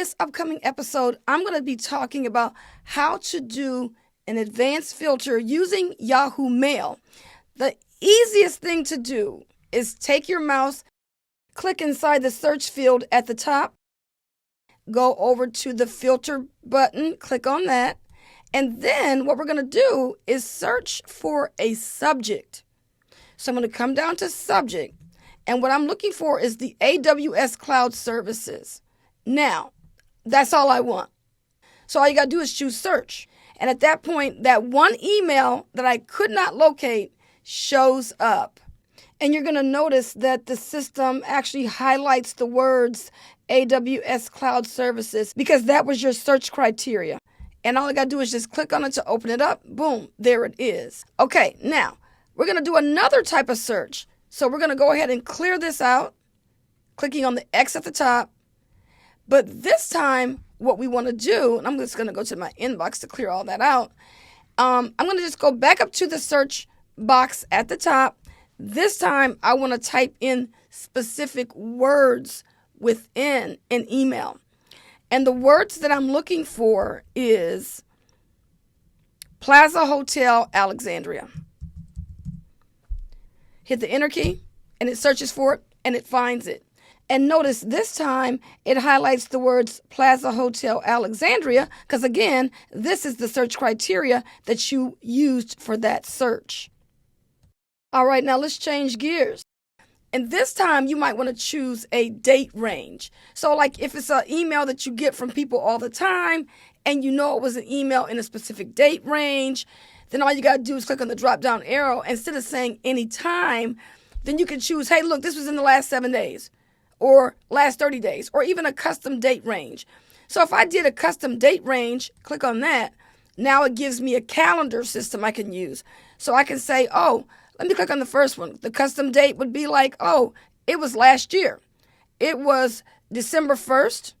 This upcoming episode, I'm going to be talking about how to do an advanced filter using Yahoo Mail. The easiest thing to do is take your mouse, click inside the search field at the top, go over to the filter button, click on that, and then what we're going to do is search for a subject. So I'm going to come down to subject, and what I'm looking for is the AWS Cloud Services. Now, that's all I want. So all you got to do is choose search. And at that point, that one email that I could not locate shows up. And you're going to notice that the system actually highlights the words AWS Cloud Services because that was your search criteria. And all I got to do is just click on it to open it up. Boom, there it is. Okay, now we're going to do another type of search. So we're going to go ahead and clear this out, clicking on the X at the top. But this time, what we want to do, and I'm just going to go to my inbox to clear all that out. I'm going to just go back up to the search box at the top. This time, I want to type in specific words within an email. And the words that I'm looking for is Plaza Hotel, Alexandria. Hit the enter key, and it searches for it, and it finds it. And notice this time it highlights the words Plaza Hotel Alexandria because, again, this is the search criteria that you used for that search. All right, now let's change gears. And this time you might want to choose a date range. So like if it's an email that you get from people all the time and you know it was an email in a specific date range, then all you got to do is click on the drop down arrow. Instead of saying any time, then you can choose, hey, look, this was in the last 7 days. Or last 30 days, or even a custom date range. So if I did a custom date range, click on that, now it gives me a calendar system I can use. So I can say, oh, let me click on the first one. The custom date would be like, oh, it was last year. It was December 1st,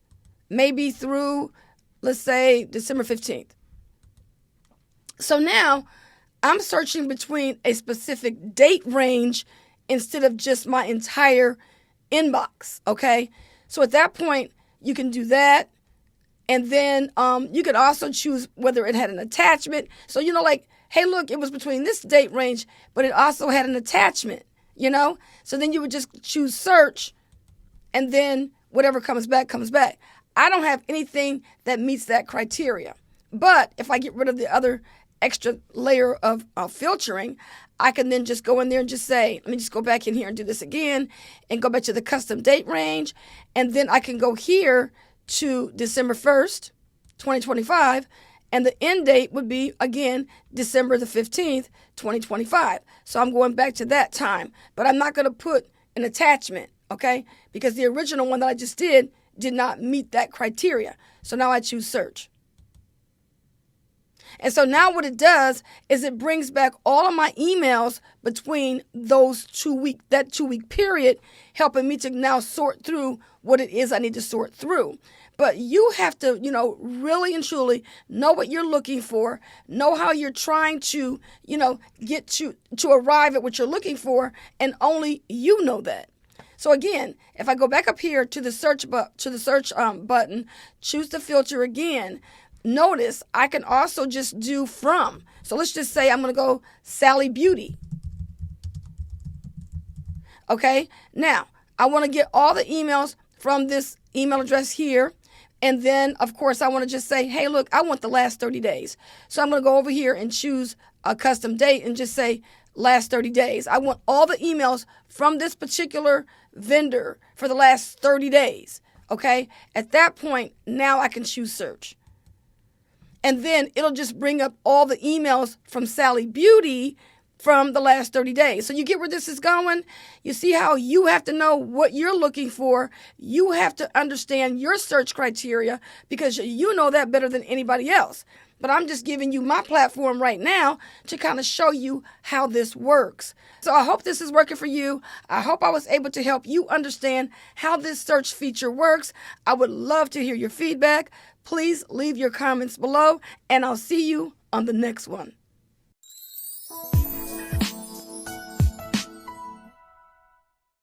maybe through, let's say, December 15th. So now I'm searching between a specific date range instead of just my entire inbox, okay? So at that point, you can do that. And then you could also choose whether it had an attachment. So, like, hey, look, it was between this date range, but it also had an attachment, So then you would just choose search, and then whatever comes back, comes back. I don't have anything that meets that criteria. But if I get rid of the other extra layer of filtering, I can then just go in there and just say, let me just go back in here and do this again and go back to the custom date range. And then I can go here to December 1st, 2025. And the end date would be, again, December the 15th, 2025. So I'm going back to that time. But I'm not going to put an attachment, okay? Because the original one that I just did not meet that criteria. So now I choose search. And so now what it does is it brings back all of my emails between those 2 week period, helping me to now sort through what it is I need to sort through. But you have to, really and truly know what you're looking for, know how you're trying to, get to arrive at what you're looking for, and only you know that. So again, if I go back up here to the search button, choose the filter again. Notice I can also just do from. So let's just say I'm going to go Sally Beauty. Okay. Now I want to get all the emails from this email address here. And then, of course, I want to just say, hey, look, I want the last 30 days. So I'm going to go over here and choose a custom date and just say last 30 days. I want all the emails from this particular vendor for the last 30 days. Okay. At that point, now I can choose search. And then it'll just bring up all the emails from Sally Beauty from the last 30 days. So you get where this is going? You see how you have to know what you're looking for. You have to understand your search criteria because you know that better than anybody else. But I'm just giving you my platform right now to kind of show you how this works. So I hope this is working for you. I hope I was able to help you understand how this search feature works. I would love to hear your feedback. Please leave your comments below, and I'll see you on the next one.